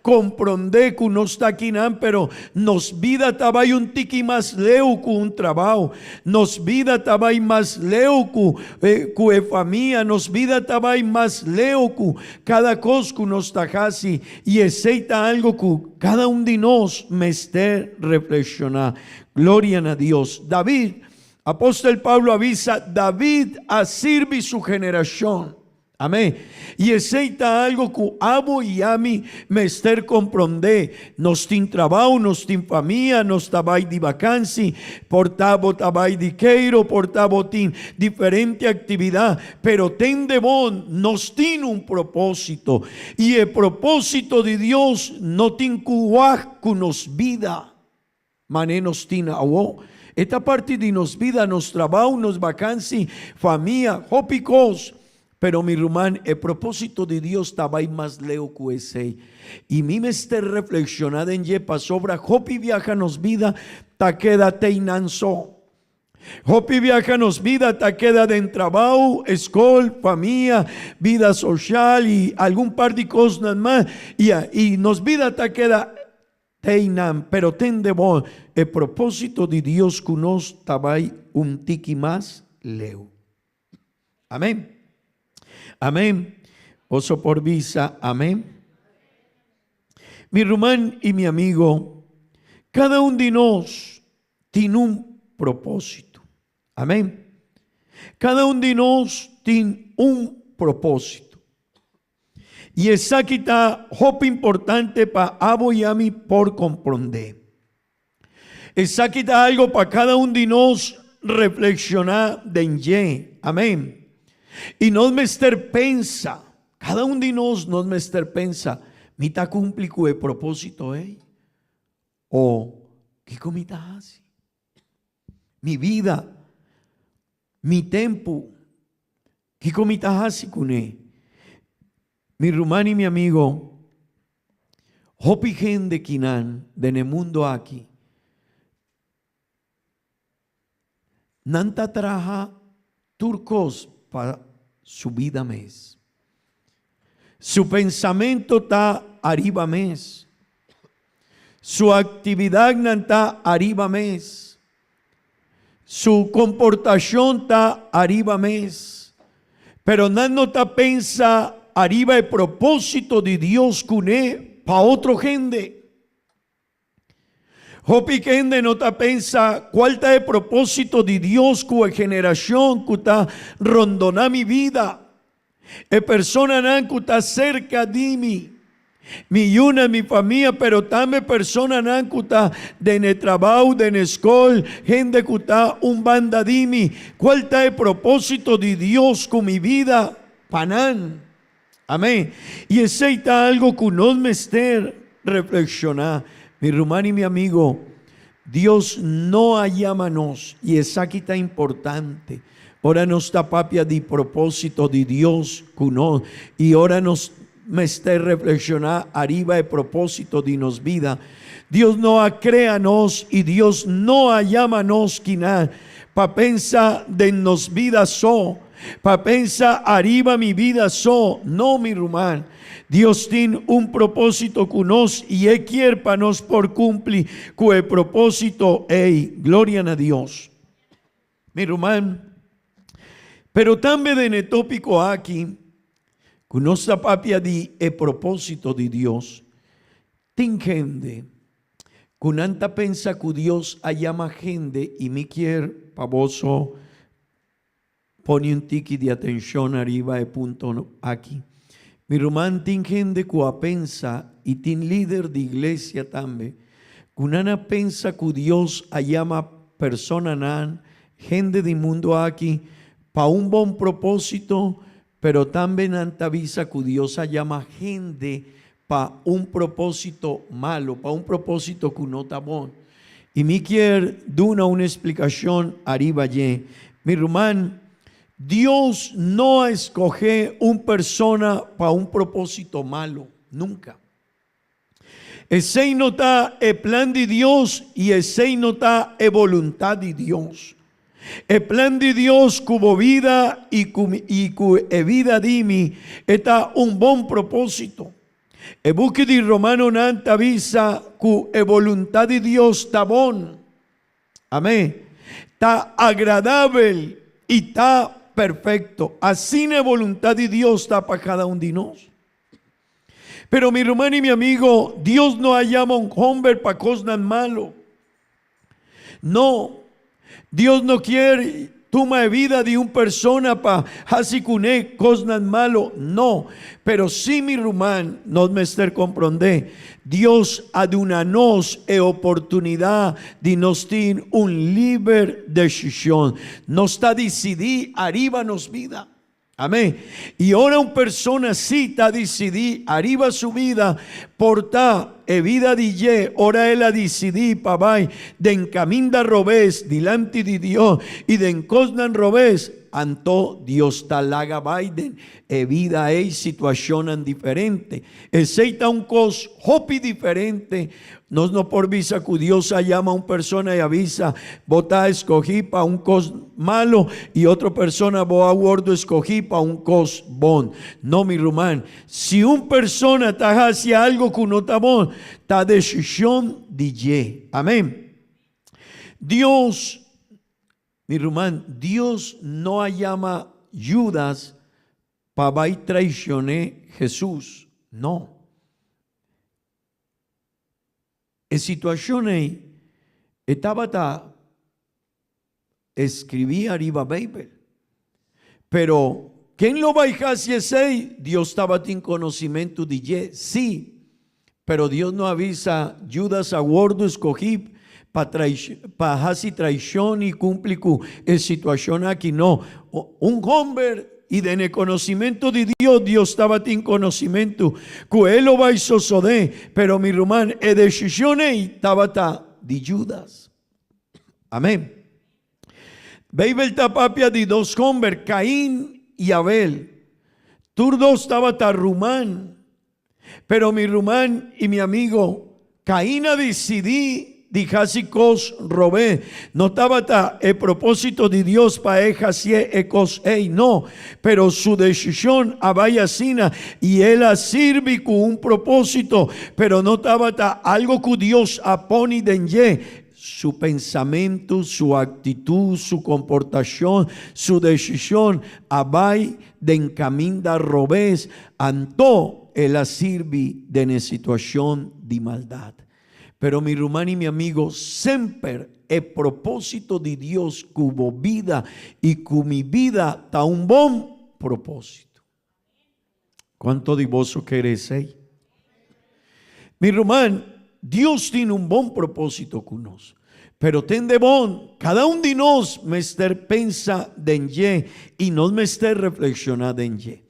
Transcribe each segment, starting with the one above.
comprender que no está aquí, pero nos vida tabay un tiki más leu cu un trabajo, nos vida tabay más leu cu familia, nos vida tabay más leu cu cada cosa que nos tajasi y aceita algo que cada uno de nos me esté reflexionar. Gloria a Dios. David, apóstol Pablo avisa, David a sirve su generación. Amén. Y aceita algo que abo y a mí me ester comprender. Nos tin trabajo, nos tin familia, nos tabay de vacancia, portabo tabay de queiro, portabo tin diferente actividad, pero ten de bon, nos tin un propósito. Y el propósito de Dios no tin cuaj que nos vida. Mané nos tin awo. Esta parte de nos vida, nos trabajo, nos vacancia, familia, hopicos. Pero mi rumán, el propósito de Dios estaba ahí más leo que ese. Y mi me esté reflexionada en yepa sobra. Hopi viaja nos vida, ta queda te inanzo. Hopi viaja nos vida, ta queda de trabajo, escuela, familia, vida social y algún par de cosas más. Y nos vida ta queda te inan. Pero ten de bon, el propósito de Dios que nos estaba ahí un tiki más leo. Amén. Amén. Oso por visa. Amén. Mi rumán y mi amigo, cada uno de nos tiene un propósito. Amén. Cada uno de nos tiene un propósito. Y esa quita hope importante para abo y a mí por comprender. Esa quita algo para cada uno de nos reflexionar de en. Amén. Y nos mester pensa, cada uno de nos mester pensa, mita cumpli con el propósito, o qué comita hace, mi vida, mi tiempo, qué comita hace con él. Mi rumán y mi amigo, hopi gente quinan de el mundo aquí, nanta traja turcos para su vida mes. Su pensamiento está arriba mes. Su actividad está arriba mes. Su comportación está arriba mes. Pero no está pensa arriba el propósito de Dios que para otro gente. Hopi gente no está pensa cuál está el propósito de Dios con la generación que está rondona mi vida. El persona que está cerca de mí. Mi una, mi familia, pero también persona que está de ne trabajo, de ne escuela, gente que está un banda de mí. ¿Cuál está el propósito de Dios con mi vida? Panán. Amén. Y ese está algo que nos me esté reflexionar. Mi rumán y mi amigo, Dios no llamanos, y esa aquí está importante. Ahora nos está papia de propósito de Dios, y ahora nos me esté reflexionar arriba el propósito de nos vida. Dios no créanos y Dios no llamanos para pensar de nos vida para pensar arriba mi vida no mi rumán. Dios tiene un propósito con nos y Él quiere para nos por cumplir con el propósito. Gloria a Dios. Mi hermano, pero también en el tópico aquí, con nuestra papia de el propósito de Dios, ten gente, con anta pensa que Dios llama gente y me quiere pavoso, pone un tiki de atención arriba el punto aquí. Mi román tiene gente que pensa y tiene líder de iglesia también. Kunana pensa que Dios llama persona gente del mundo aquí para un buen propósito, pero también antavisa que Dios llama gente para un propósito malo, para un propósito que no está bueno. Y me quiere dar una explicación arriba allí. Mi román, Dios no escoge una persona para un propósito malo, nunca. Ese no está el plan de Dios y ese no está la voluntad de Dios. El plan de Dios como vida y como vida de mí está un buen propósito. E buchi di Romano nanta visa cu e voluntad di Dios ta bon. Amén. Ta agradable y ta perfecto. Así la voluntad de Dios está para cada uno de nosotros. Pero mi hermano y mi amigo, Dios no llama a un hombre para cosas malo. No, Dios no quiere toma vida de una persona para hacer cosas malo. No, pero sí mi hermano, nos mester comprender. Dios ha dado nos oportunidad de nos tener un libre decisión. Nos está decidido arriba nos vida. Amén. Y ahora una persona sí está decidida arriba su vida por ta vida de ye, ahora él ha decidido para de encaminar robés delante de Dios y de encosnan robés. Anto Dios talaga Biden vida es situación diferente. Aceita un cos hopi diferente. No por visa que Dios llama a una persona y avisa, vota escogí para un cos malo y otra persona voy a guardo escogí para un cos bon. No, mi rumán. Si una persona está hacia algo que no está bon, está decisión de ye. Amén. Dios, mi rumán, Dios no llama Judas para traicionar Jesús. No. En situaciones estaba escribía arriba Biblia. Pero ¿quién lo va a dejar si ese? Dios estaba en conocimiento de ye. Sí. Pero Dios no avisa Judas a guardo escogí para hacer traición y cumplir con la situación aquí. No, un hombre y de el conocimiento de Dios, Dios estaba en conocimiento que él lo va a suceder, pero mi hermano, la decisión estaba de Judas. Amén. Biblia está papia de dos hombres, Caín y Abel. Turdos estaba rumán. Pero mi rumán y mi amigo, Caín ha decidido dejarse cos robé. No estaba el propósito de Dios para ejercer cos no. Pero su decisión vaya sina y él sirve con un propósito. Pero no estaba algo que Dios pone de su pensamiento, su actitud, su comportación, su decisión vai de encaminar robés. Anto él sirve de una situación de maldad. Pero mi hermano y mi amigo, siempre el propósito de Dios cubo vida y con mi vida está un buen propósito. ¿Cuánto de vos queréis? Mi hermano, Dios tiene un buen propósito con nosotros. Pero ten de bon, cada uno de nosotros mester pensa en ye y nos mester reflexionando en ye.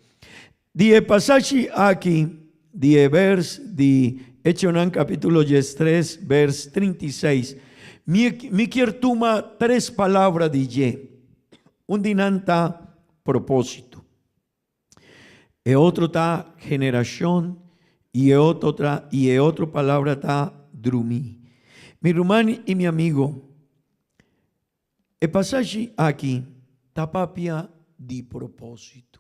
Die pasaje aquí, die vers de Hechonan capítulo 3, vers 36. Mi quiero tomar tres palabras de ye. Un dinanta propósito. E otro está generación y otra palabra está drumí. Mi hermano y mi amigo, el pasaje aquí está papia de propósito.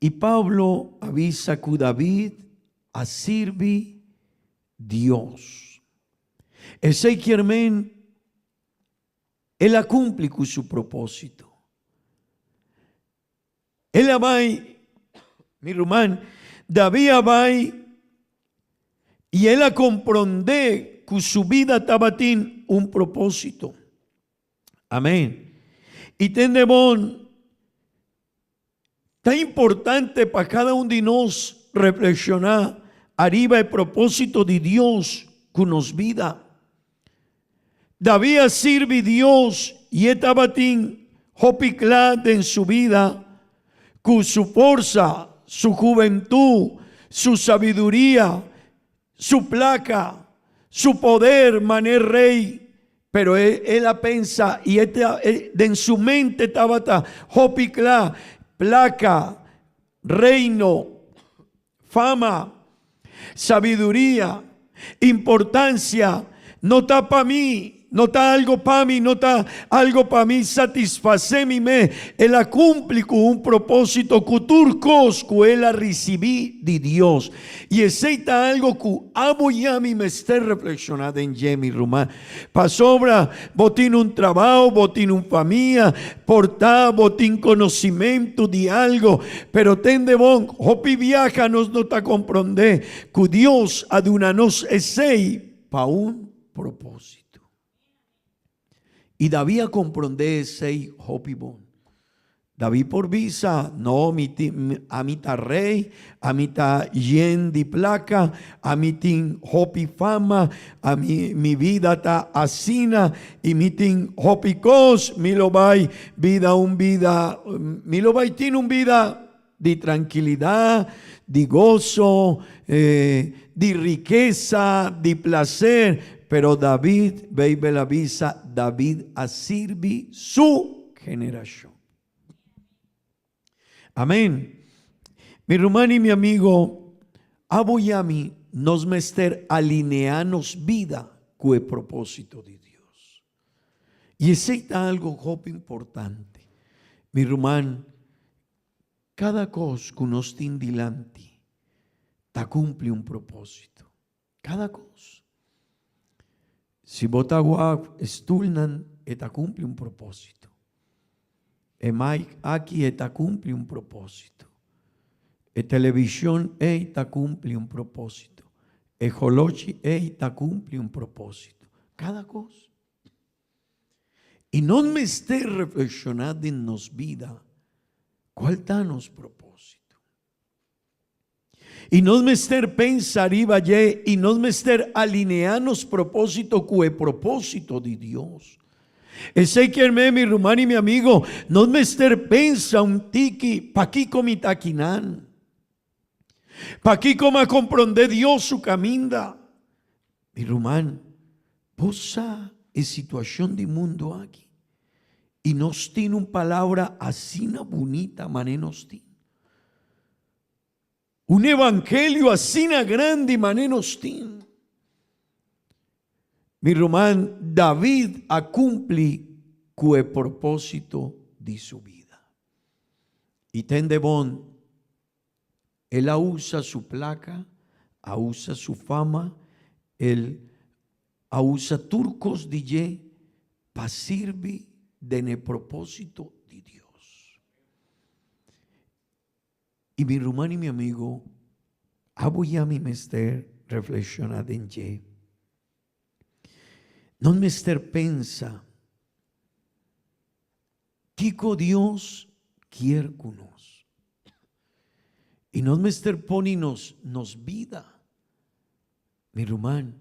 Y Pablo avisa que David sirve Dios. Ese quiermen, él cumple con su propósito. Él va, mi hermano, David va y él comprende que su vida estaba en un propósito. Amén. Y tenemos tan importante para cada uno de nosotros reflexionar arriba el propósito de Dios con nos vida. David sirve a Dios y estaba tan hopiclad en su vida con su fuerza, su juventud, su sabiduría, su placa, su poder, maner rey. Pero él piensa y en su mente estaba hopiclad, placa, reino, fama, sabiduría, importancia, no está para mí, no está algo para mí, no está algo para mí satisfacemi me. Ela cumpre con un propósito que turcos que ela recibi de Dios. Y ese está algo que amo y a mí me esté reflexionando en Jemi Rumán. Pa sobra, botín un trabajo, botín un familia, portar, botín conocimiento de algo. Pero ten de bon, hopi viaja nos no ta comprender que Dios adunanos ese pa un propósito. Y David comprende ese hopi bon. David por visa, no, a mitad rey, a mitad yen de placa, a mitad hopi fama, a mi vida está asina, y mitad hopi cos, mi lo vai vida tiene un vida de tranquilidad, de gozo, de riqueza, de placer. Pero David, baby la visa, David a sirvi su generación. Amén. Mi hermano y mi amigo, aboyami nos mester alineanos vida con el propósito de Dios. Y ese es algo importante. Mi hermano, cada cosa que nos tiene delante, ta cumple un propósito. Cada cosa. Si botagua estulnan, eta cumple un propósito. Mike aquí eta cumple un propósito. Televisión eta cumple un propósito. Ejolochi eta cumple un propósito. Cada cosa. Y no me esté reflexionando en nos vida cuál está nos propósito. Y no me esté pensar y no me esté alineanos propósito con el propósito de Dios. Ese que mi hermano y mi amigo, no me esté pensa un tiki, pa' aquí como taquinan. Pa' aquí como a comprender Dios su caminda. Mi hermano, posa es situación de mundo aquí. Y nos tiene una palabra así bonita, mané nos tiene. Un evangelio así grande, mané nos tiene. Mi hermano, David a cumplir con el propósito de su vida. Y ten de bon, él usa su placa, usa su fama, él usa turcos de para servir en el propósito de Dios. Y mi hermano y mi amigo, voy a mi mester reflexionar en ye. No mester pensa, Kiko Dios quiere con nos. Y no mester poninos nos vida. Mi hermano,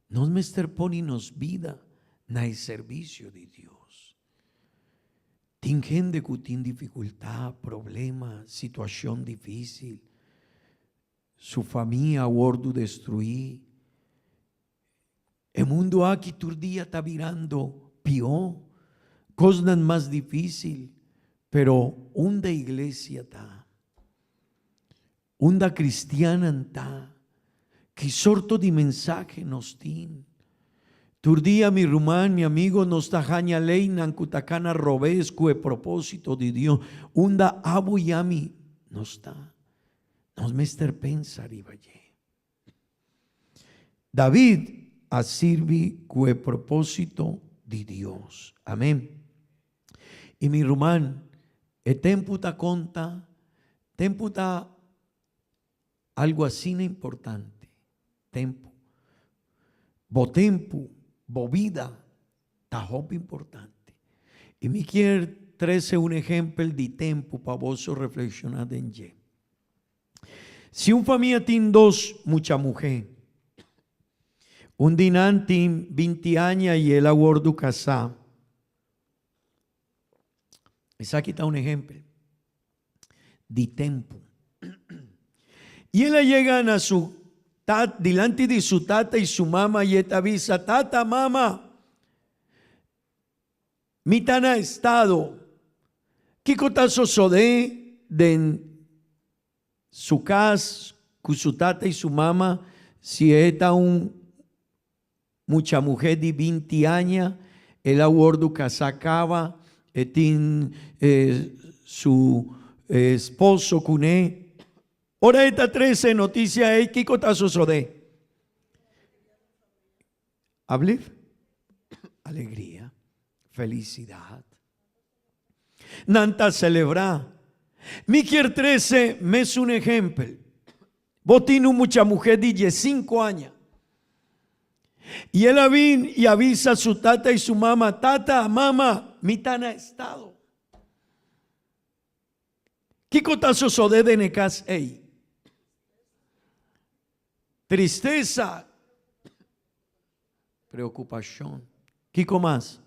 no mester poninos vida na el servicio de Dios. Tin gente que tiene dificultad, problema, situación difícil, su familia gordo destruir. El mundo aquí todo día está virando peor, cosas más difíciles, pero una iglesia está, una cristiana está, que sorto de mensaje nos tiene. Turdía mi rumán, mi amigo, nos tajaña ley, nancutacana robesco, el propósito de Dios. Unda abu yami no está. Nos mester pensar y valle. David a sirvi con el propósito de Dios. Amén. Y mi rumán, el temputa conta, temputa algo así importante. Tempo. Botempo. Bovida, tajopo importante. Y me quiere traerse un ejemplo de tiempo para vos reflexionar en ye. Si un familia tiene dos, mucha mujer, un dinan tiene 20 años y el aguardo casado. Esa aquí está un ejemplo de tiempo. Y ella llegan a su delante de su tata y su mamá y esta avisa, tata, mamá, mi tana estado, ¿qué cotazo sode de su casa con su tata y su mamá si está un mucha mujer de 20 años, el aguardo que sacaba, tiene su esposo con él. Ahora esta 13 noticia es que cosa sucede. Hable, alegría, felicidad. Nanta celebrar. Miquier 13 me es un ejemplo. Vos tienes mucha mujer de 5 años. Y él vino y avisa a su tata y su mamá: tata, mamá, mi tana estado. ¿Qué cosa sucede en casa? Tristeza, preocupación. ¿Qué más?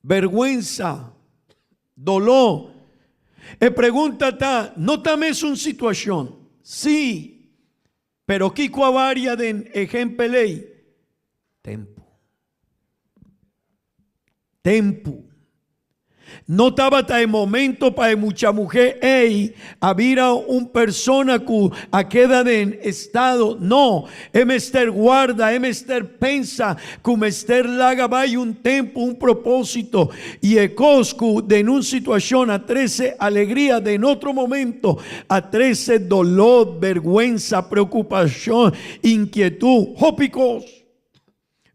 Vergüenza, dolor. Y pregunta, ¿no también es una situación? Sí. Pero ¿qué varia de ejemplo? Tempo. Tempo. No estaba hasta el momento para mucha mujer había una persona que queda en estado. No, emester guarda, emester pensa, como ester laga vai un tiempo, un propósito. Y ecoscu de una situación a 13 alegría, de en otro momento a 13 dolor, vergüenza, preocupación, inquietud. Jópicos,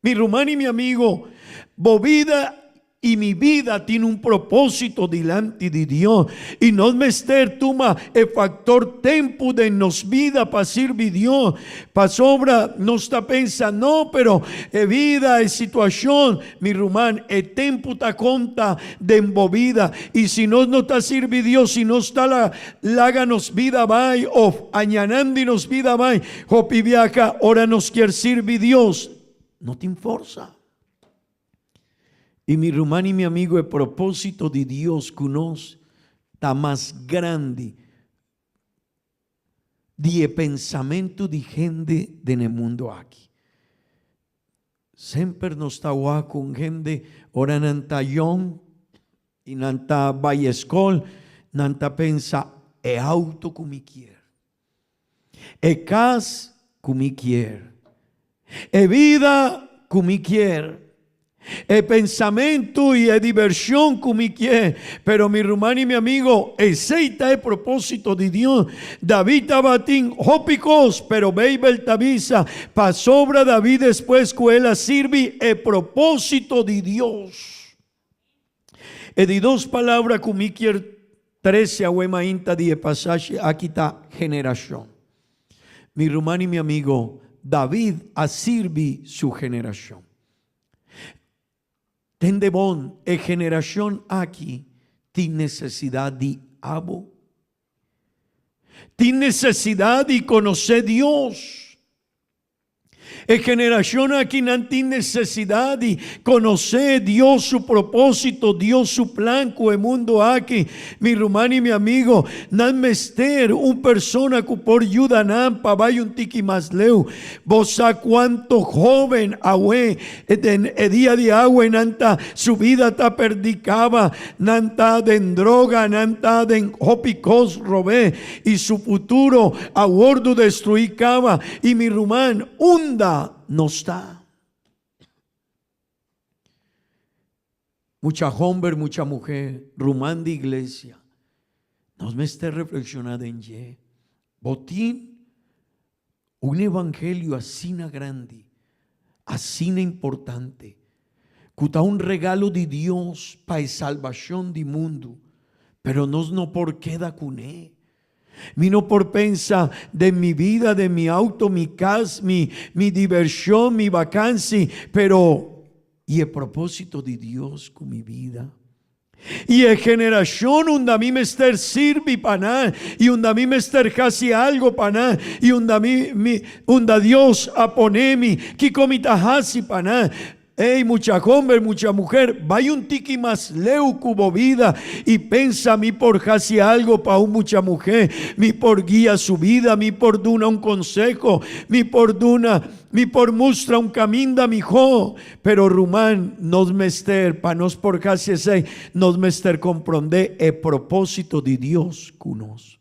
mi rumano y mi amigo, bovida. Y mi vida tiene un propósito delante de Dios. Y no me ester toma el factor tiempo de nos vida para servir Dios. Para sobra no está pensando, no, pero vida es situación. Mi rumán, el tiempo está conta de embovida. Y si no está servir Dios, si no está laga nos vida vai, o añanandi nos vida vai, hopi viaja, ahora nos quiere servir Dios. No te forza. Y mi hermano y mi amigo, el propósito de Dios con nos está más grande de pensamiento de gente en el mundo aquí. Siempre nos está con gente, ahora nanta young y nanta vai escola, nanta pensa e auto como quiere, e casa como quiere, e vida como quiere. El pensamiento y la diversión como quiere. Pero mi hermano y mi amigo, aceita el propósito de Dios. David tabatín hópicos, pero Beibel tabisa pa sobra David después que él sirve el propósito de Dios. Y de dos palabras como quiere 13 ahuema inta de pasaje aquí está generación. Mi hermano y mi amigo, David sirve su generación. Tende bon, generación aquí, tiene necesidad de abo. Tiene necesidad de conocer Dios. Generación aquí no tiene necesidad de conocer Dios, su propósito, Dios, su plan con el mundo aquí. Mi hermano y mi amigo, no mester un persona que por ayuda nampa vaya un tiki más leu. Vos a cuánto joven ahue el día de agua nanta su vida está perdicaba, nanta den droga, nanta den hopicos robé y su futuro a gordo destruicaba. Y mi rumán hunda no está. Mucha hombre, mucha mujer, rumán de iglesia, nos me esté reflexionando en ye. Botín, un evangelio así grande, así importante, que está un regalo de Dios para salvación del mundo, pero no por qué da con él. Vino por pensar de mi vida, de mi auto, mi casa, mi diversión, mi vacancia, pero y el propósito de Dios con mi vida. Y en generación donde a mí me estar sirve para nada, y donde a mí me estar casi algo para nada, y donde Dios aponemi, que comita hasi para nada. Hey, mucha hombre, mucha mujer, vaya un tiki más leu cubo vida y pensa mi por casi algo para mucha mujer, mi por guía su vida, mi por duna un consejo, mi por mustra un camino mi hijo, pero rumán nos mester, para nos por casi ese, nos mester comprender el propósito de Dios con nos.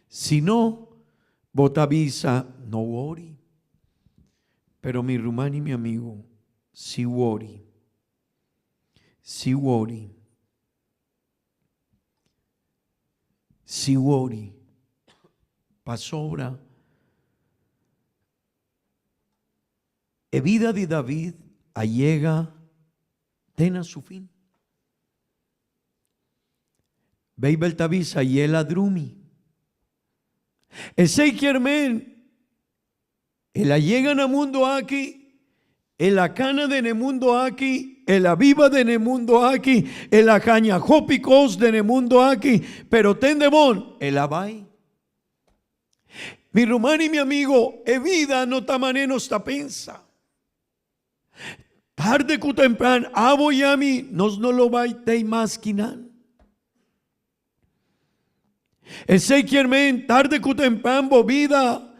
Si no, botavisa no worry. Pero mi hermano y mi amigo, sí worry. Sí worry. Sí worry. Pasobra. E vida de David allega ten a su fin. Beibel tabisa y el adrumi. Ese quiermen, el allegan a mundo aquí, el acana de nemundo aquí, el aviva de nemundo aquí, el acañajopicos de nemundo aquí, pero tendemón, el abai. Mi hermano y mi amigo, e vida no tamane no está pensa. Tarde que temprano, abo y a mí, nos no lo va a ir más quinan. Ese quiermen, tarde que temprano, vida,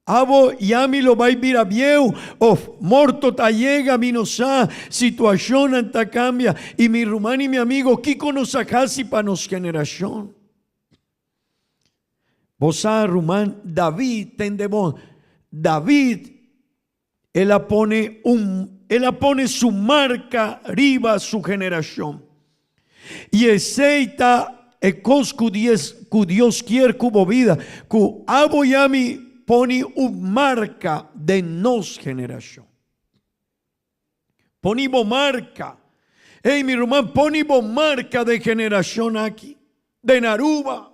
abo y a mí lo va a ir a vieu, of morto ta llega, mi no sa, situación anta cambia, y mi hermano y mi amigo, Kiko nos sacasi para nos generación. Vos Rumán, David, tendemos, David, él pone su marca arriba su generación. Y aceita ecos cu Dios quiere cubo vida, cu abo y a mí pone un marca de nos generación. Ponimos marca. Hey, mi hermano, ponimos marca de generación aquí, de Naruba.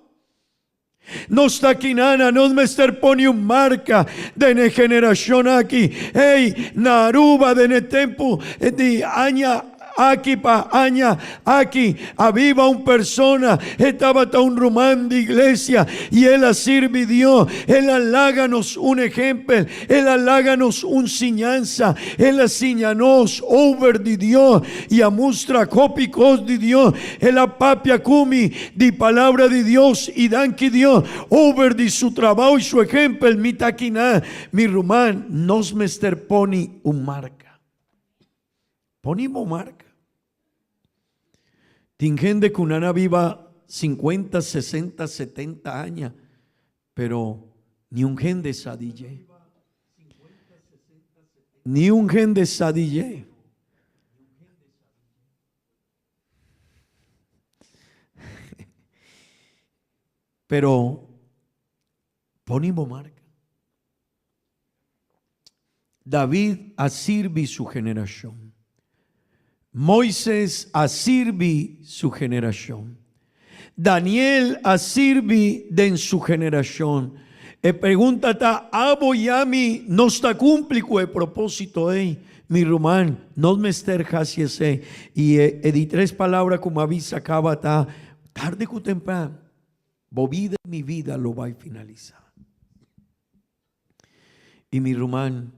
Nos taquinana, nos mester pone un marca de ne generación aquí. Hey, Naruba de ne tempo de aña. Aquí pa aña, aquí aviva un persona, estaba un román de iglesia y él sirvió, él aláganos un ejemplo, él aláganos un enseñanza, él enseñanos over de Dios y a mustra cópicos de Dios, él apapia cumi de palabra de Dios y dan que Dios over de su trabajo y su ejemplo, mi taquina, mi román, nos mester poni un marca. Ponimos marca. Tingende kunana viva 50, 60, 70 años, pero ni un gen de sadille. Ni un gen de sadille. Pero ponimos marca. David asirvi su generación. Moisés asirvi su generación. Daniel asirvi de su generación. E pregúntate, abo yami no está cumplico el propósito mi román, no me ester ese. Y di tres palabras como avisa acaba tarde que temprano, vida mi vida lo va a finalizar. Y mi román,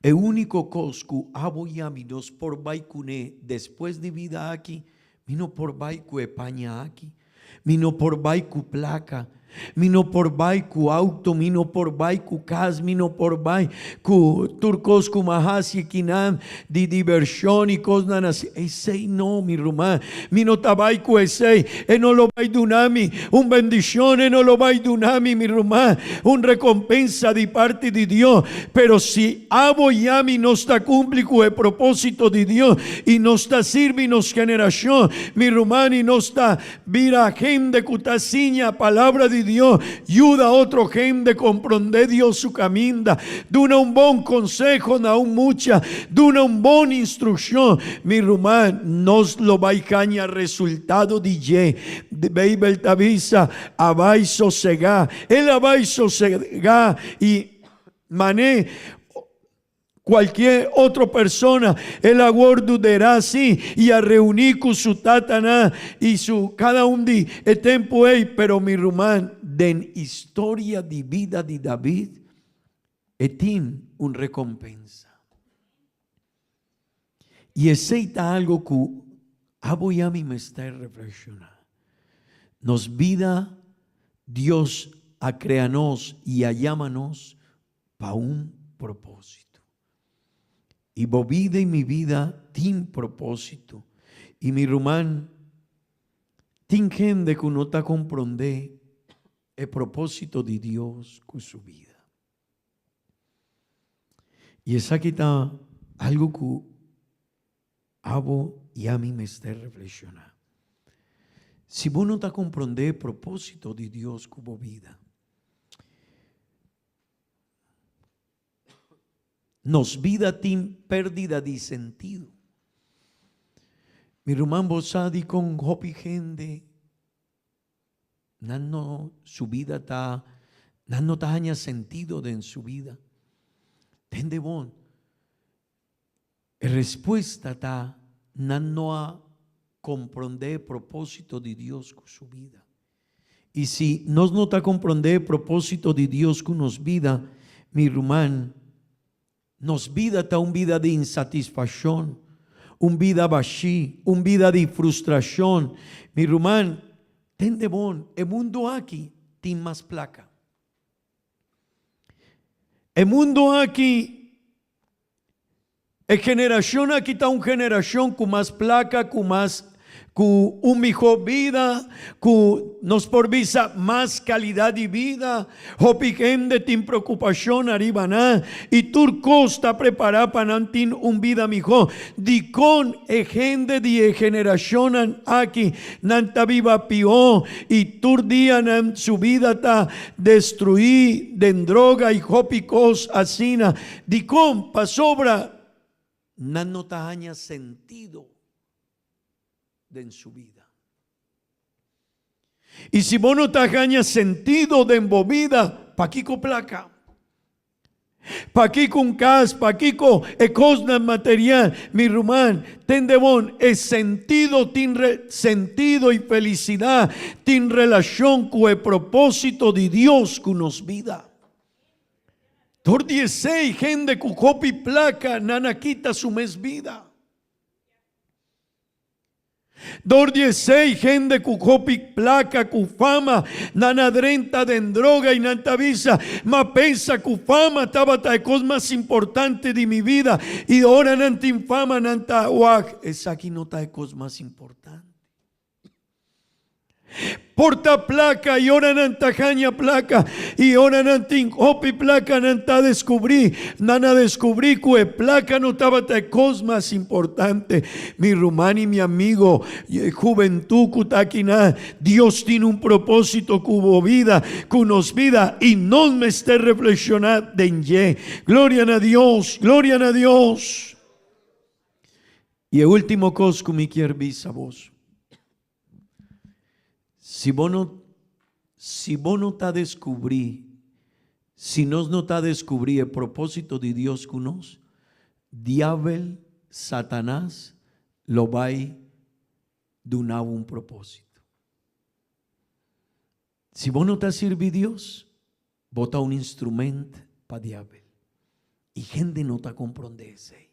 el único coscu abo yami nos por baikune después de vida aquí, vino por baiku España aquí, vino por baiku placa, vino por baiku auto, vino por baiku cas, vino por baiku turcos kumahasi kinam de diversión y cosas así. Ese no, mi román, vino tabaiku ese, no lo va a dunami, un bendición, no lo va a dunami, mi román, un recompensa de parte de Dios. Pero si abo yami no está cumplico el propósito de Dios y no está sirvinos generación, mi román, y no está vira gente cutasiña palabra de Dios, ayuda a otro gente comprender Dios su caminda, duna un buen consejo, na un mucha, duna un buen instrucción, mi román, nos lo va a caña resultado de Beibel tabisa, abai sosega, el abai sosega y mané. Cualquier otra persona, el aguardará así y a reunir con su tatana y su cada un día el tiempo pero mi román, den historia de vida de David, etin un recompensa. Y aceita algo que voy a mí me está reflexionando. Nos vida Dios a creanos y a llámanos para un propósito. Y vida y mi vida tiene propósito. Y mi román, tiene gente que no está comprende el propósito de Dios con su vida. Y esa quita algo que abo y a mí me esté reflexionando. Si vos no te comprendés el propósito de Dios como vida, nos vida tiene pérdida de sentido. Mi hermano Bosadi con hopi gente, no su vida está, no está sentido en su vida. Tende bon. La respuesta está, no a comprender el propósito de Dios con su vida. Y si nos no está comprender el propósito de Dios con nos vida, mi hermano, nos vida está una vida de insatisfacción, una vida vacía, una vida de frustración. Mi hermano, tende bon, el mundo aquí tiene más placa. El mundo aquí, la generación aquí está una generación con más placa, con una mejor vida, con nos por visa más calidad de vida. Hopi gente tiene preocupación arriba, y turco está preparado para tener una vida mejor. Di con gente de generación aquí, nanta viva pio, y tur día su vida está destruida de droga y hopi cos asina. Di con pa sobra, no taña sentido en su vida. Y si vos no te ganas sentido de envolvida, pa' aquí con placa, pa' aquí con cas, pa' aquí con cosas material, mi rumán, tende bon, el sentido, tiene sentido y felicidad, tiene relación con el propósito de Dios que nos vida. Tor 16, gente con copi placa, nana quita su mes vida. Dor 16, gente cu copi placa, cu fama, nana drenta de droga y nanta visa, ma pensa cu fama estaba ta cosas más importante de mi vida y ahora nanta infama, nanta wag, esa aquí no ta cosas más importante. Porta placa y ahora nanta caña placa y ahora nantin hopi placa nanta descubrí que placa no estaba ta cosas más importante. Mi rumán y mi amigo, juventud kutaquina, Dios tiene un propósito cubo vida, cunos vida y no me esté reflexionando en ye. Gloria a Dios, gloria a Dios. Y el último cosa que me quiero ver a vos. Si vos no te descubrí, si nos no te descubrí el propósito de Dios con nos, diablo, Satanás, lo va a dar un propósito. Si vos no te sirve Dios, bota un instrumento para diablo. Y gente no te comprende ese.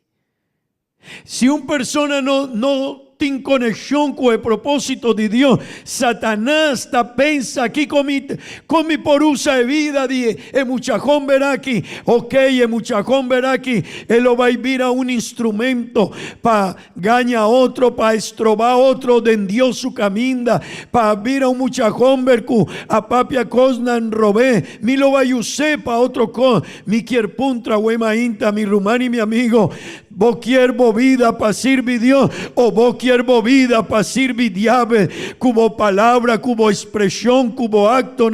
Si una persona no tiene conexión con el propósito de Dios, Satanás está pensa aquí con mi por usa de vida de muchachón verá aquí, ok, el muchachón verá aquí, él lo va a ir a un instrumento para ganar otro, para estrobar otro de Dios su caminda, para vir a un muchachón vercu a papia cosnan robé, mi lo va a usar para otro con, mi quier puntra huema inta, mi rumán y mi amigo, vos quiervo vida para servir Dios o vos quiervo vida para servir diablo, cubo palabra, cubo expresión, cubo acto,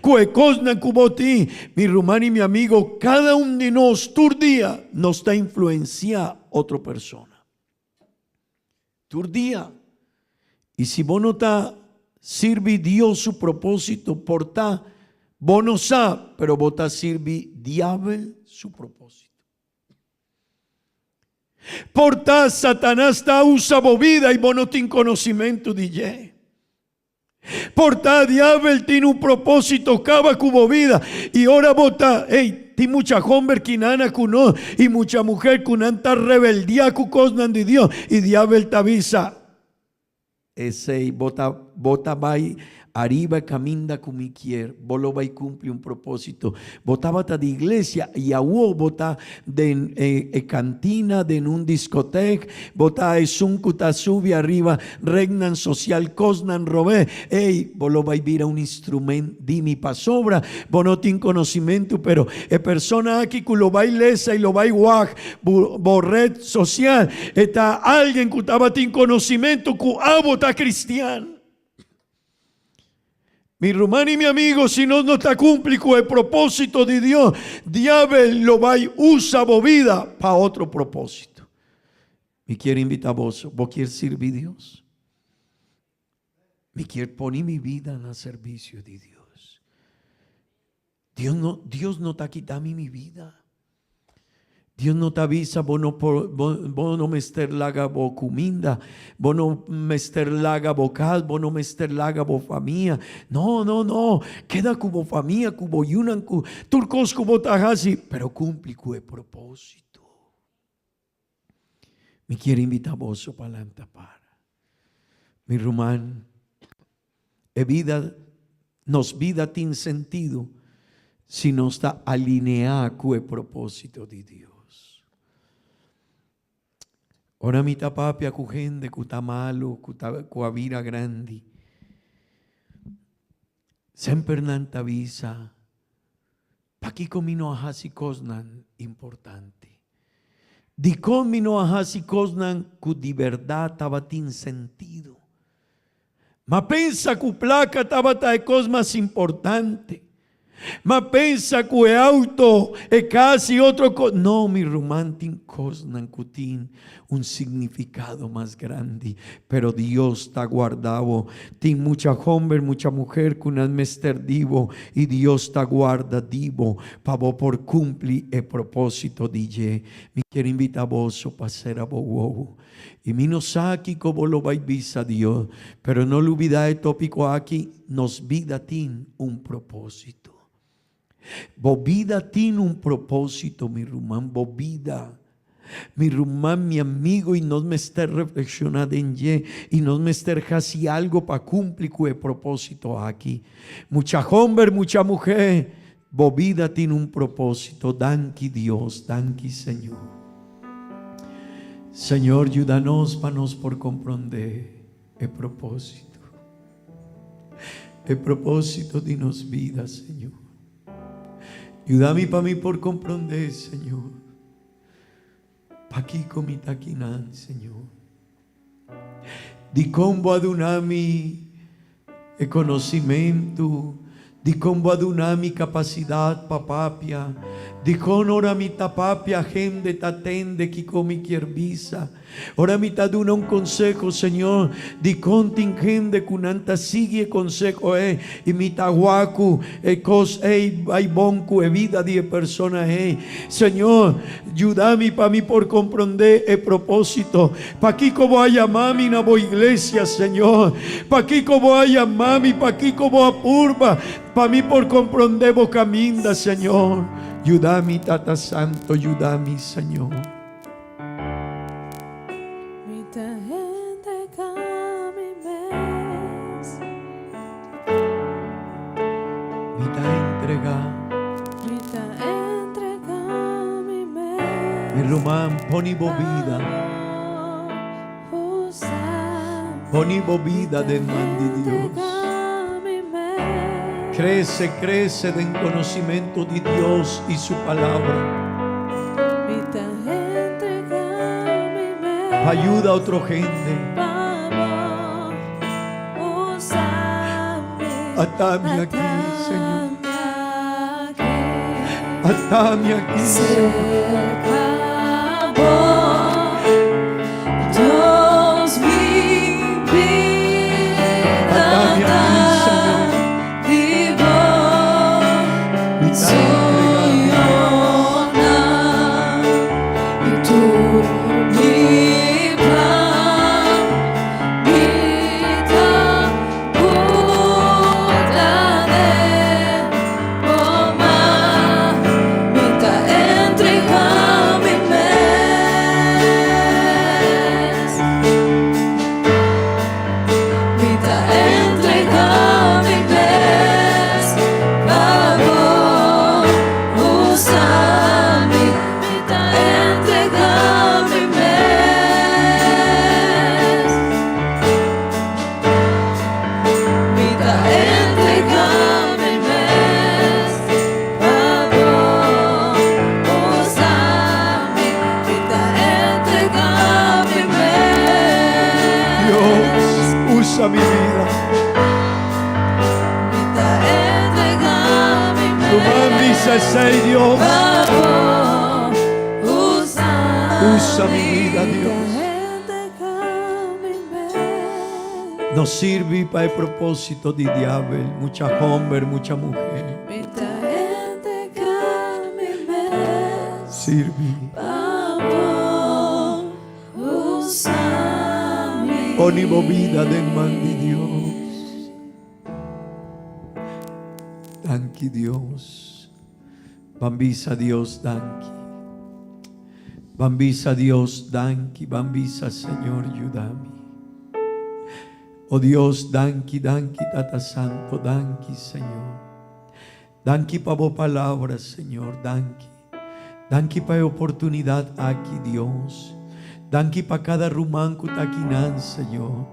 cubo cosa, cubo ti. Mi rumán y mi amigo, cada uno de nosotros, tu día, nos está influenciando otra persona. Tu día. Y si vos no está servir Dios su propósito, porta, vos no sabes, pero vos está servir diablo su propósito. Porta Satanás está usa vida y vos no tienes conocimiento de ella. Porta diablo tiene un propósito, cava cubo vida y ahora vota, hey, tiene mucha hombre que nana cuno y mucha mujer con tanta rebeldía cu cosnan de Dios y diablo te avisa. Ese bota va arriba caminda cumiquier, vos lo vai cumplir un propósito. Votaba de iglesia y a vos vota de cantina, de un discoteca, vota es un cuta sube arriba, regnan social, cosnan robé. Ey, vos lo vai vir a un instrumento, dimi pa sobra, vos no tin conocimiento, pero persona aquí que lo va ilesa y lo va igual, borret social, está alguien que estaba tin conocimiento, que está cristiano. Mi hermano y mi amigo, si no está cumplido el propósito de Dios, diablo lo va a usar vida para otro propósito. Me quiero invitar a vos quieres servir a Dios. Me quiero poner mi vida en el servicio de Dios. Dios no está quitando mi vida. Dios no te avisa, vos no me esterlaga vos comida, vos no me esterlaga vocal, vos no me esterlaga vos familia. No, queda como familia, como yunan, turcos como tajasi, pero cumple con el propósito. Me quiere invitar a vos para la para. Mi rumán, nos vida tiene sentido si no está alineada con el propósito de Dios. Ora mi tapapia cu gente que está malo, cu a vida grande. Sempre nanta visa. Pa ki komino ahasi kosnan importante. Di komino ahasi kosnan ku di verdad tabatin sentido. Ma pensa ku placa tabata e cos más importante. Ma pensa que el auto es casi otro. No, mi romantic cosnan cutin un significado más grande. Pero Dios está guardado. Tiene mucha hombre, mucha mujer con un mester divo. Y Dios está guarda divo. Para por cumplir el propósito de Dios. Me quiero invitar a vos para ser a vos. Y mi no sabe cómo lo va a visa Dios. Pero no lo olvides el tópico aquí. Nos vida tiene un propósito. Vos vida tiene un propósito, mi rumán, vos vida. Mi rumán, mi amigo, y no me esté reflexionando en y no me esté casi algo para cumplir con el propósito aquí. Mucha hombre, mucha mujer, vos vida tiene un propósito. Danki Dios, danki Señor. Señor, ayúdanos para nos por comprender el propósito. El propósito de nos vida, Señor. Ayúdame para mí por comprender, Señor. Pa' aquí con mi taquinan, Señor. Di combo adunami el conocimiento. Di combo adunami capacidad papapia. Di con ora mi tapapia gente tatende que comi quierbisa. Ora mi taduna un consejo, Señor. Di contingente kunanta sigue consejo y mi tahuacu cos hay bonku vida de persona Señor, ayúdame para mí por comprender el propósito. Pa' aquí como haya mami na bo iglesia, Señor. Pa' aquí como haya mami, pa' aquí como apurba. Pa' mí por comprender vos caminda, Señor. Ayúdame, Tata Santo, ayúdame, Señor. Mi román, poni bobida. Poni bobida del man de Dios. Crece en conocimiento de Dios y su palabra. Ayuda a otra gente. Atame aquí, Señor. Atame aquí, Señor. Dios mi vida. Atame aquí, Señor. Soy ona y tú mi plan, vida puta de Roma, vida entrega mi mes, vida entrega dice, sei Dios. Vamos, Usa mi vida, Dios. Non servi per il proposito di diavolo, mucha hombre, mucha mujer. Sirvi. Ogni vida del man di Dios. Danki Dios. Bambisa Dios, danki. Bambisa Dios, danki. Bambisa Señor, ayúdame. Oh Dios, danki, danki, Tata Santo, danki, Señor. Danki pa vos palabras, Señor, danki. Danki pa oportunidad aquí, Dios. Danki pa cada rumán que está aquí, Señor.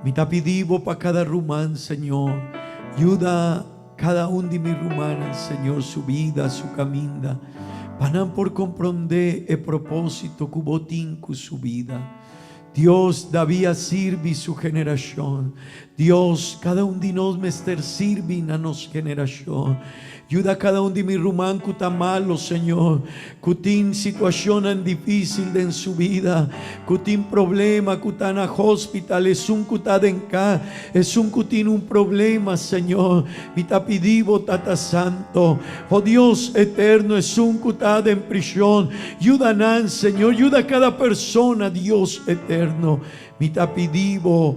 Mi tapidivo pa cada rumán, Señor. Ayuda cada uno de mis rumanas, Señor, su vida, su caminda. Panan por comprender el propósito que botín con su vida. Dios David sirve su generación. Dios, cada uno de nos mester sirve a nos generación. Ayuda a cada uno de mi rumán que está malo, Señor. Que tiene situación difícil en su vida. Que tiene problema, que está en el hospital. Es un que está en casa. Es un que tiene un problema, Señor. Mi tapidivo, Tata Santo. Oh Dios eterno, es un que está en prisión. Ayuda, Señor. Ayuda a cada persona, Dios eterno. Mi tapidivo,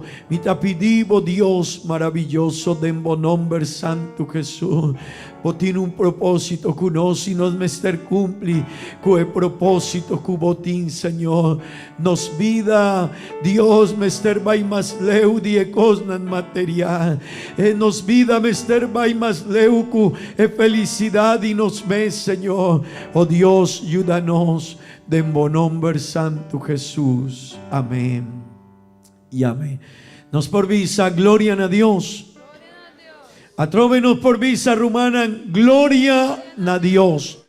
Dios maravilloso, de en nombre santo Jesús. Vos tiene un propósito que nos y nos mester cumpli, con el propósito que botín, Señor. Nos vida, Dios, mester vai más leu die cosnan material. Nos vida, mester vai más leu cu felicidad y nos mes, Señor. Oh Dios, ayúdanos, de en nombre santo Jesús. Amén. Y amén. Nos por visa, gloria a Dios. Atróvenos por visa rumana, gloria a Dios.